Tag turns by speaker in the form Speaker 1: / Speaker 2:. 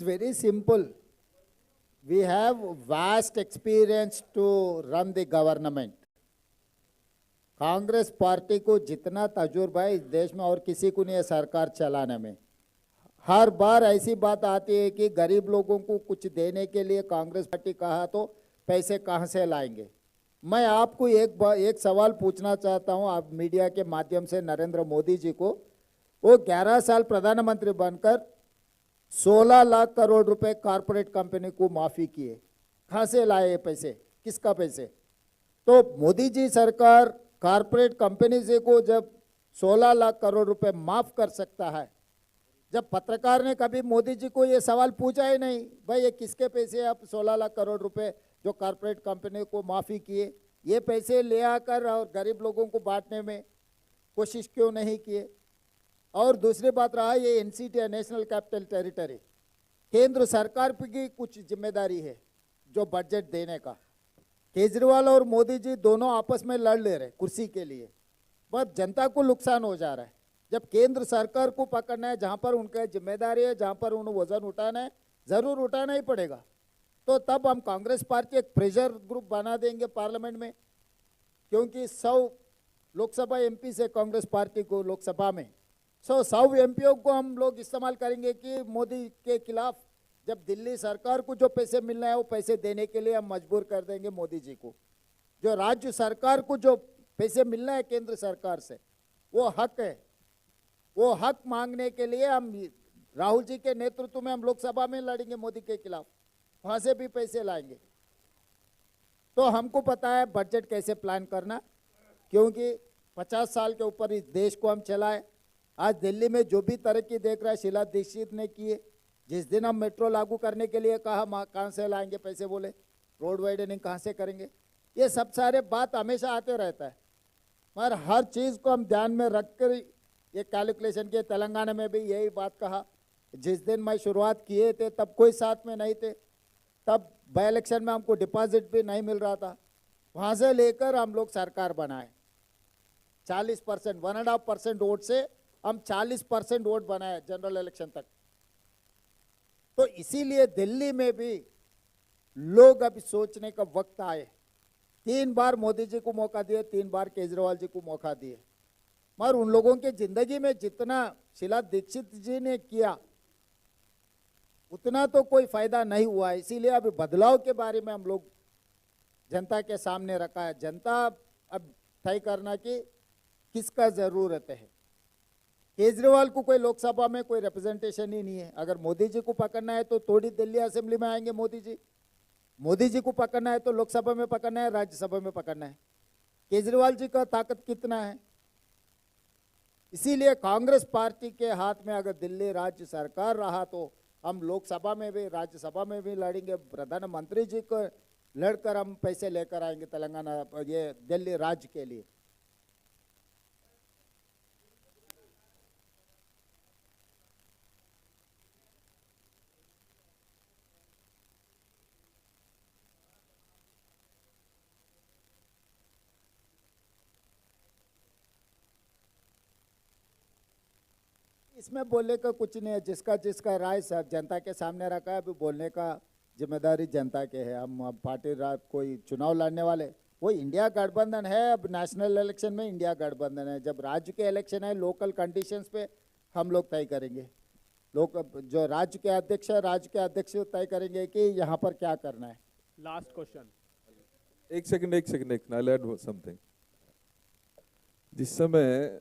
Speaker 1: Very simple. We have vast experience to run the government. Congress party को जितना तजुर्बा है इस देश में और किसी को नहीं है सरकार चलाने में। हर बार ऐसी बात आती है कि गरीब लोगों को कुछ देने के लिए कांग्रेस पार्टी कहा तो पैसे कहां से लाएंगे। मैं आपको एक सवाल पूछना चाहता हूं, आप मीडिया के माध्यम से नरेंद्र मोदी जी को, वो 11 साल प्रधानमंत्री बनकर 16 लाख करोड़ रुपए कॉर्पोरेट कंपनी को माफी किए, कहां से लाए ये पैसे, किसका पैसे? तो मोदी जी सरकार कॉर्पोरेट कंपनी से को जब 16 लाख करोड़ रुपए माफ कर सकता है, जब पत्रकार ने कभी मोदी जी को ये सवाल पूछा ही नहीं, भाई ये किसके पैसे आप 16 लाख करोड़ रुपए जो कॉर्पोरेट कंपनी को माफी किए, ये पैसे ले आकर और गरीब लोगों को बांटने में कोशिश क्यों नहीं किए? और दूसरी बात रहा ये एनसीटी नेशनल कैपिटल टेरिटरी, केंद्र सरकार की कुछ जिम्मेदारी है जो बजट देने का। केजरीवाल और मोदी जी दोनों आपस में लड़ ले रहे कुर्सी के लिए, बस जनता को नुकसान हो जा रहा है। जब केंद्र सरकार को पकड़ना है, जहां पर उनका जिम्मेदारी है, जहां पर उन्हें वजन उठाना है, जरूर उठाना ही पड़ेगा। तो तब हम कांग्रेस पार्टी एक प्रेशर ग्रुप बना देंगे पार्लियामेंट में, क्योंकि 100 लोकसभा एमपी से कांग्रेस पार्टी को लोकसभा में 100 एमपीओ को हम लोग इस्तेमाल करेंगे कि मोदी के खिलाफ जब दिल्ली सरकार को जो पैसे मिलना है वो पैसे देने के लिए हम मजबूर कर देंगे मोदी जी को। जो राज्य सरकार को जो पैसे मिलना है केंद्र सरकार से वो हक है, वो हक मांगने के लिए हम राहुल जी के नेतृत्व में हम लोकसभा में लड़ेंगे मोदी के खिलाफ, वहां से भी पैसे लाएंगे। तो हमको पता है बजट कैसे प्लान करना, क्योंकि 50 साल के ऊपर इस देश को हम चलाए। आज दिल्ली में जो भी तरक्की देख रहा है शीला दीक्षित ने की है। जिस दिन हम मेट्रो लागू करने के लिए कहा कहाँ से लाएंगे पैसे, बोले रोड वाइडनिंग कहाँ से करेंगे। ये सब सारे बात हमेशा आते रहता है, मगर हर चीज़ को हम ध्यान में रखकर ये कैलकुलेशन किए। तेलंगाना में भी यही बात कहा, जिस दिन मैं शुरुआत किए थे तब कोई साथ में नहीं थे, तब बाई इलेक्शन में हमको डिपॉजिट भी नहीं मिल रहा था, वहाँ से लेकर हम लोग सरकार बनाए। 40% 1.5% वोट से हम 40% वोट बनाए जनरल इलेक्शन तक। तो इसीलिए दिल्ली में भी लोग अभी सोचने का वक्त आए। 3 बार मोदी जी को मौका दिए, 3 बार केजरीवाल जी को मौका दिए, मगर उन लोगों की जिंदगी में जितना शीला दीक्षित जी ने किया उतना तो कोई फायदा नहीं हुआ। इसीलिए अभी बदलाव के बारे में हम लोग जनता के सामने रखा है। जनता अब तय करना कि किसका जरूरत है। केजरीवाल को कोई लोकसभा में कोई रिप्रेजेंटेशन ही नहीं है। अगर मोदी जी को पकड़ना है तो थोड़ी दिल्ली असेंबली में आएंगे मोदी जी। मोदी जी को पकड़ना है तो लोकसभा में पकड़ना है, राज्यसभा में पकड़ना है। केजरीवाल जी का ताकत कितना है? इसीलिए कांग्रेस पार्टी के हाथ में अगर दिल्ली राज्य सरकार रहा तो हम लोकसभा में भी राज्यसभा में भी लड़ेंगे। प्रधानमंत्री जी को लड़कर हम पैसे लेकर आएंगे तेलंगाना ये दिल्ली राज्य के लिए। इसमें बोलने का कुछ नहीं है, जिसका जिसका राय सब जनता के सामने रखा है। अभी बोलने का जिम्मेदारी जनता के है। हम पार्टी कोई चुनाव लड़ने वाले, वो इंडिया गठबंधन है। अब नेशनल इलेक्शन में इंडिया गठबंधन है, जब राज्य के इलेक्शन है लोकल कंडीशंस पे हम लोग तय करेंगे। लोग जो राज्य के अध्यक्ष है, राज्य के अध्यक्ष तय करेंगे कि यहाँ पर क्या करना है।
Speaker 2: Last question.
Speaker 3: एक सेकंड I'll add something. जिस समय